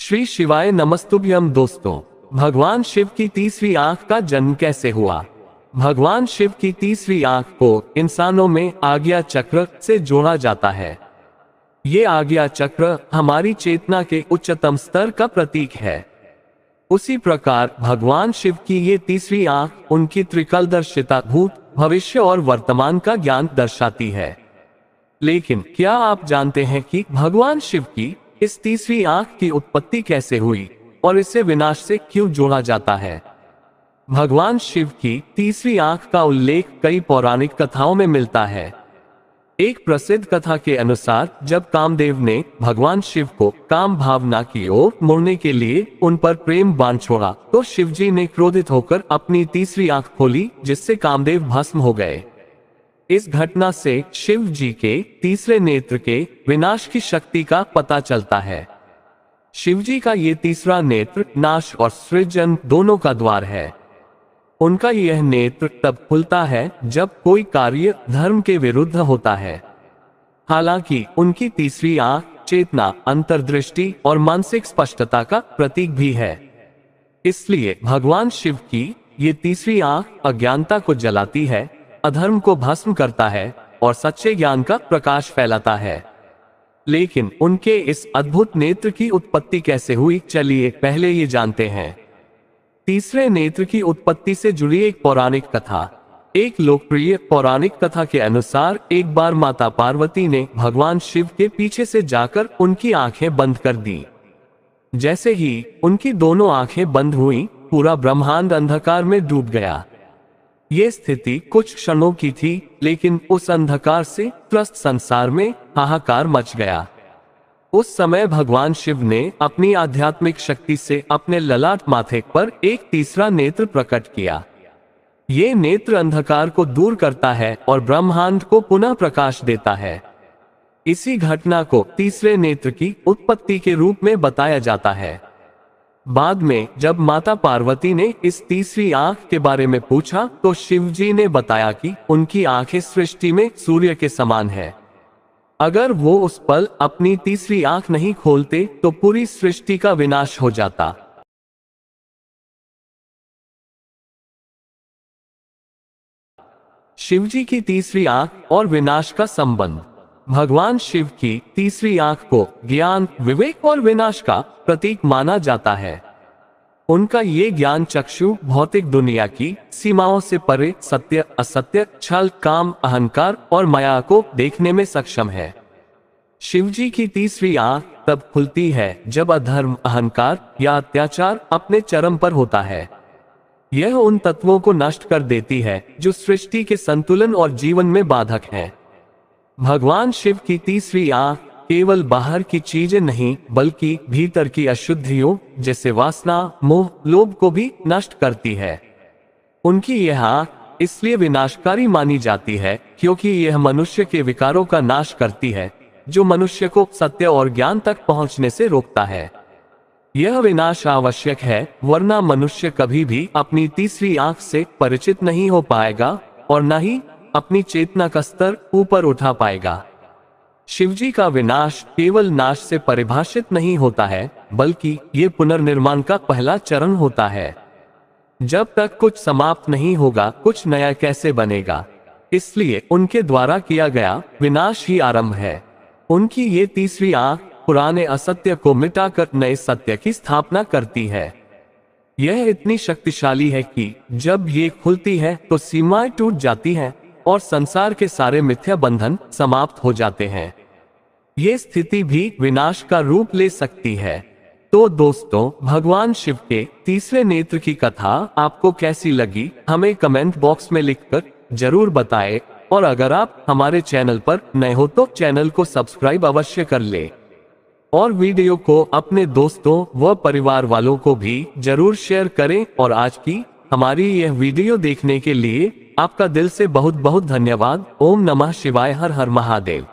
श्री शिवाय नमस्तुभ्यम। दोस्तों, भगवान शिव की तीसरी आंख का जन्म कैसे हुआ? भगवान शिव की तीसरी आंख को इंसानों में आज्ञा चक्र से जोड़ा जाता है। ये आज्ञा चक्र हमारी चेतना के उच्चतम स्तर का प्रतीक है। उसी प्रकार भगवान शिव की ये तीसरी आंख उनकी त्रिकालदर्शिता, भूत, भविष्य और वर्तमान का ज्ञान दर्शाती है। लेकिन क्या आप जानते हैं कि भगवान शिव की इस तीसरी आंख की उत्पत्ति कैसे हुई और इसे विनाश से क्यों जोड़ा जाता है? भगवान शिव की तीसरी आंख का उल्लेख कई पौराणिक कथाओं में मिलता है। एक प्रसिद्ध कथा के अनुसार जब कामदेव ने भगवान शिव को काम भावना की ओर मुड़ने के लिए उन पर प्रेम बाण छोड़ा, तो शिव जी ने क्रोधित होकर अपनी तीसरी आंख खोली, जिससे कामदेव भस्म हो गए। इस घटना से शिव जी के तीसरे नेत्र के विनाश की शक्ति का पता चलता है। शिव जी का ये तीसरा नेत्र नाश और सृजन दोनों का द्वार है। उनका यह नेत्र तब खुलता है जब कोई कार्य धर्म के विरुद्ध होता है। हालांकि उनकी तीसरी आंख चेतना, अंतर्दृष्टि और मानसिक स्पष्टता का प्रतीक भी है। इसलिए भगवान शिव की ये तीसरी आंख अज्ञानता को जलाती है, अधर्म को भस्म करता है और सच्चे ज्ञान का प्रकाश फैलाता है। लेकिन उनके इस अद्भुत नेत्र की उत्पत्ति कैसे हुई, चलिए पहले ये जानते हैं। तीसरे नेत्र की उत्पत्ति से जुड़ी एक पौराणिक कथा। एक लोकप्रिय पौराणिक कथा के अनुसार एक बार माता पार्वती ने भगवान शिव के पीछे से जाकर उनकी आंखें बंद कर दी। जैसे ही उनकी दोनों आंखें बंद हुई, पूरा ब्रह्मांड अंधकार में डूब गया। ये स्थिति कुछ क्षणों की थी, लेकिन उस अंधकार से त्रस्त संसार में हाहाकार मच गया। उस समय भगवान शिव ने अपनी आध्यात्मिक शक्ति से अपने ललाट माथे पर एक तीसरा नेत्र प्रकट किया। ये नेत्र अंधकार को दूर करता है और ब्रह्मांड को पुनः प्रकाश देता है। इसी घटना को तीसरे नेत्र की उत्पत्ति के रूप में बताया जाता है। बाद में जब माता पार्वती ने इस तीसरी आंख के बारे में पूछा, तो शिव जी ने बताया कि उनकी आंखें सृष्टि में सूर्य के समान है। अगर वो उस पल अपनी तीसरी आंख नहीं खोलते तो पूरी सृष्टि का विनाश हो जाता। शिवजी की तीसरी आंख और विनाश का संबंध। भगवान शिव की तीसरी आंख को ज्ञान, विवेक और विनाश का प्रतीक माना जाता है। उनका ये ज्ञान चक्षु भौतिक दुनिया की सीमाओं से परे सत्य, असत्य, छल, काम, अहंकार और माया को देखने में सक्षम है। शिवजी की तीसरी आंख तब खुलती है जब अधर्म, अहंकार या अत्याचार अपने चरम पर होता है। यह उन तत्वों को नष्ट कर देती है जो सृष्टि के संतुलन और जीवन में बाधक हैं। भगवान शिव की तीसरी आंख केवल बाहर की चीजें नहीं, बल्कि भीतर की अशुद्धियों जैसे वासना, मोह, लोभ को भी नष्ट करती है। उनकी यह आंख इसलिए विनाशकारी मानी जाती है क्योंकि यह मनुष्य के विकारों का नाश करती है, जो मनुष्य को सत्य और ज्ञान तक पहुंचने से रोकता है। यह विनाश आवश्यक है, वरना मनुष्य कभी भी अपनी तीसरी आंख से परिचित नहीं हो पाएगा और न ही अपनी चेतना का स्तर ऊपर उठा पाएगा। शिवजी का विनाश केवल नाश से परिभाषित नहीं होता है, बल्कि ये पुनर्निर्माण का पहला चरण होता है। जब तक कुछ समाप्त नहीं होगा, कुछ नया कैसे बनेगा? इसलिए उनके द्वारा किया गया विनाश ही आरंभ है। उनकी ये तीसरी आंख पुराने असत्य को मिटाकर नए सत्य की स्थापना करती है। यह इतनी शक्तिशाली है कि जब ये खुलती है तो सीमाएं टूट जाती हैं और संसार के सारे मिथ्या बंधन समाप्त हो जाते हैं। ये स्थिति भी विनाश का रूप ले सकती है। तो दोस्तों, भगवान शिव के तीसरे नेत्र की कथा आपको कैसी लगी, हमें कमेंट बॉक्स में लिखकर जरूर बताएं। और अगर आप हमारे चैनल पर नए हो तो चैनल को सब्सक्राइब अवश्य कर ले और वीडियो को अपने दोस्तों व परिवार वालों को भी जरूर शेयर करें। और आज की हमारी यह वीडियो देखने के लिए आपका दिल से बहुत बहुत धन्यवाद। ओम नमः शिवाय। हर हर महादेव।